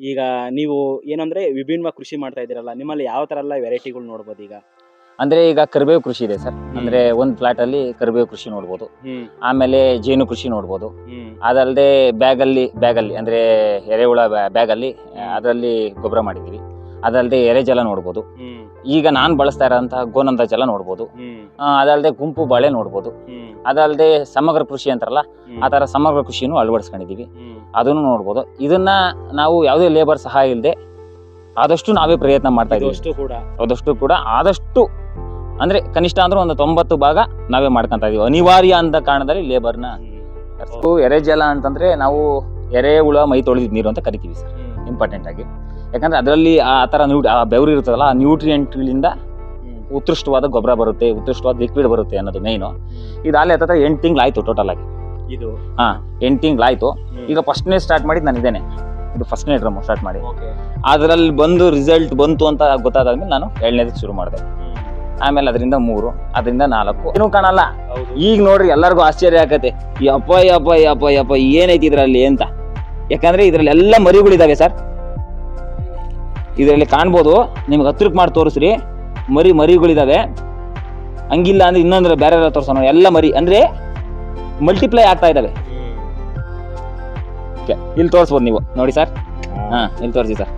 ಈಗ ನೀವು ಏನಂದ್ರೆ ವಿಭಿನ್ನ ಕೃಷಿ ಮಾಡ್ತಾ ಇದ್ದೀರಲ್ಲ, ನಿಮ್ಮಲ್ಲಿ ಯಾವ ತರ ಎಲ್ಲ ವೆರೈಟಿಗಳು ನೋಡ್ಬೋದು ಈಗ? ಅಂದ್ರೆ ಈಗ ಕರಿಬೇವು ಕೃಷಿ ಇದೆ ಸರ್. ಅಂದ್ರೆ ಒಂದ್ ಫ್ಲಾಟ್ ಅಲ್ಲಿ ಕರಿಬೇವು ಕೃಷಿ ನೋಡ್ಬೋದು. ಆಮೇಲೆ ಜೇನು ಕೃಷಿ ನೋಡ್ಬೋದು. ಅದಲ್ಲದೆ ಬ್ಯಾಗ್ ಅಲ್ಲಿ ಅಂದ್ರೆ ಎರೆಹುಳ ಬ್ಯಾಗ್ ಅಲ್ಲಿ ಅದರಲ್ಲಿ ಗೊಬ್ಬರ ಮಾಡಿದೀವಿ. ಅದಲ್ಲದೆ ಎರೆಜಲ ನೋಡ್ಬೋದು. ಈಗ ನಾನ್ ಬಳಸ್ತಾ ಇರೋಂತಹ ಗೋನಂದ ಜಲ ನೋಡ್ಬೋದು. ಅದಲ್ಲದೆ ಗುಂಪು ಬಾಳೆ ನೋಡ್ಬೋದು. ಅದಲ್ಲದೆ ಸಮಗ್ರ ಕೃಷಿ ಅಂತಾರಲ್ಲ, ಆ ತರ ಸಮಗ್ರ ಕೃಷಿನೂ ಅಳವಡಿಸ್ಕೊಂಡಿದೀವಿ. ಅದನ್ನು ನೋಡ್ಬೋದು. ಇದನ್ನ ನಾವು ಯಾವುದೇ ಲೇಬರ್ ಸಹಾಯ ಇಲ್ಲದೆ ಆದಷ್ಟು ನಾವೇ ಪ್ರಯತ್ನ ಮಾಡ್ತಾ ಇದೀವಿ. ಅದಷ್ಟು ಕೂಡ ಆದಷ್ಟು ಅಂದ್ರೆ ಕನಿಷ್ಠ ಅಂದ್ರೆ ಒಂದು 90 ಭಾಗ ನಾವೇ ಮಾಡ್ಕೊಂತ ಇದೀವಿ. ಅನಿವಾರ್ಯ ಅಂತ ಕಾರಣದಲ್ಲಿ ಲೇಬರ್ನ ಎರೆಜಲ ಅಂತಂದ್ರೆ ನಾವು ಎರೆಹುಳ ಮೈ ತೊಳೆದಿದ್ ನೀರು ಅಂತ ಕರಿತೀವಿ ಸರ್, ಇಂಪಾರ್ಟೆಂಟ್ ಆಗಿ. ಯಾಕಂದ್ರೆ ಅದರಲ್ಲಿ ಆ ತರ ಆ ಬೆವರು ಇರುತ್ತಲ್ಲ, ಆ ನ್ಯೂಟ್ರಿಯೆಂಟ್ಗಳಿಂದ ಉತ್ಕೃಷ್ಟವಾದ ಗೊಬ್ಬರ ಬರುತ್ತೆ, ಉತ್ಕೃಷ್ಟವಾದ ಲಿಕ್ವಿಡ್ ಬರುತ್ತೆ ಅನ್ನೋದು ಮೇಯ್ನು. ಇದಾಗಲೇ 8 ತಿಂಗಳಾಯ್ತು ಟೋಟಲ್ ಆಗಿ. ಇದು 8 ತಿಂಗಳಾಯ್ತು. ಈಗ ಫಸ್ಟ್ನೇ ಸ್ಟಾರ್ಟ್ ಮಾಡಿದ್ ನಾನು ಇದೇನೆ, ಇದು ಫಸ್ಟ್ನೇ ಡ್ರಮ್ ಸ್ಟಾರ್ಟ್ ಮಾಡಿ ಅದರಲ್ಲಿ ಬಂದು ರಿಸಲ್ಟ್ ಬಂತು ಅಂತ ಗೊತ್ತಾದ್ಮೇಲೆ ನಾನು 2ನೇದಕ್ಕೆ ಶುರು ಮಾಡಿದೆ. ಆಮೇಲೆ ಅದರಿಂದ 3, ಅದರಿಂದ 4 ಏನೂ ಕಾಣಲ್ಲ. ಈಗ ನೋಡ್ರಿ ಎಲ್ಲರಿಗೂ ಆಶ್ಚರ್ಯ ಆಗತ್ತೆ, ಯಪ್ಪ ಏನೈತಿ ಇದ್ರಲ್ಲಿ ಅಂತ. ಯಾಕಂದ್ರೆ ಇದ್ರಲ್ಲಿ ಎಲ್ಲ ಮರಿಗಳಿದಾವೆ ಸರ್. ಇದರಲ್ಲಿ ಕಾಣ್ಬೋದು, ನಿಮ್ಗೆ ಹತ್ರಕ್ಕೆ ಮಾಡಿ ತೋರಿಸ್ರಿ, ಮರಿಗಳಿದಾವೆ. ಹಂಗಿಲ್ಲ ಅಂದ್ರೆ ಇನ್ನೊಂದ್ರೆ ಬೇರೆ ತೋರ್ಸೋಣ. ಎಲ್ಲ ಮರಿ ಅಂದ್ರೆ ಮಲ್ಟಿಪ್ಲೈ ಆಗ್ತಾ ಇದಾವೆ. ಇಲ್ಲಿ ತೋರಿಸ್ಬೋದು ನೀವು ನೋಡಿ ಸರ್. ಇಲ್ಲಿ ತೋರಿಸಿ ಸರ್,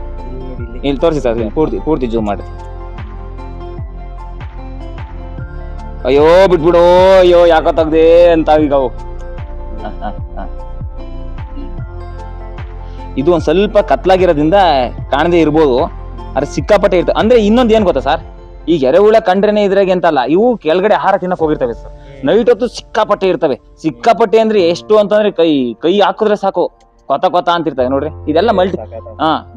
ಇಲ್ಲಿ ತೋರಿಸಿ ಸರ್, ಪೂರ್ತಿ ಜೂಮ್ ಮಾಡಿ. ಅಯ್ಯೋ ಬಿಟ್ಬಿಡು, ಅಯ್ಯೋ ಯಾಕೋ ತೆಗ್ದೆ ಅಂತ ಈಗ ಅವು. ಇದು ಒಂದ್ ಸ್ವಲ್ಪ ಕತ್ಲಾಗಿರೋದ್ರಿಂದ ಕಾಣದೇ ಇರ್ಬೋದು, ಅದ್ರ ಸಿಕ್ಕಾಪಟ್ಟೆ ಇರ್ತದೆ. ಅಂದ್ರೆ ಇನ್ನೊಂದು ಏನ್ ಗೊತ್ತಾ ಸರ್, ಈಗ ಎರೆಹುಳ ಕಂಡ್ರೇನೆ ಇದ್ರಾಗೆ ಅಂತಲ್ಲ, ಇವು ಕೆಳಗಡೆ ಆಹಾರ ತಿನ್ನಕ್ ಹೋಗಿರ್ತವೆ ಸರ್. ನೈಟ್ ಹೊತ್ತು ಸಿಕ್ಕಾಪಟ್ಟೆ ಇರ್ತವೆ. ಸಿಕ್ಕಾಪಟ್ಟೆ ಅಂದ್ರೆ ಎಷ್ಟು ಅಂತಂದ್ರೆ ಕೈ ಹಾಕಿದ್ರೆ ಸಾಕು ಕೊತ ಅಂತಿರ್ತವೆ ನೋಡ್ರಿ. ಇದೆಲ್ಲ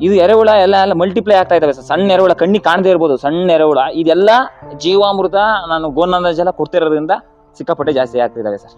ಇದು ಎರೆಹುಳ ಎಲ್ಲ ಮಲ್ಟಿಪ್ಲೈ ಆಗ್ತಾ ಇದಾವೆ ಸರ್. ಸಣ್ಣ ಎರೆಹುಳ ಕಣ್ಣಿಗೆ ಕಾಣದೇ ಇರ್ಬೋದು, ಸಣ್ಣ ಎರೆಹುಳ. ಇದೆಲ್ಲ ಜೀವಾಮೃತ ನಾನು ಗೋನಂದ ಜಲ ಕೊಡ್ತಿರೋದ್ರಿಂದ ಸಿಕ್ಕಾಪಟ್ಟೆ ಜಾಸ್ತಿ ಆಗ್ತಿದಾವೆ ಸರ್.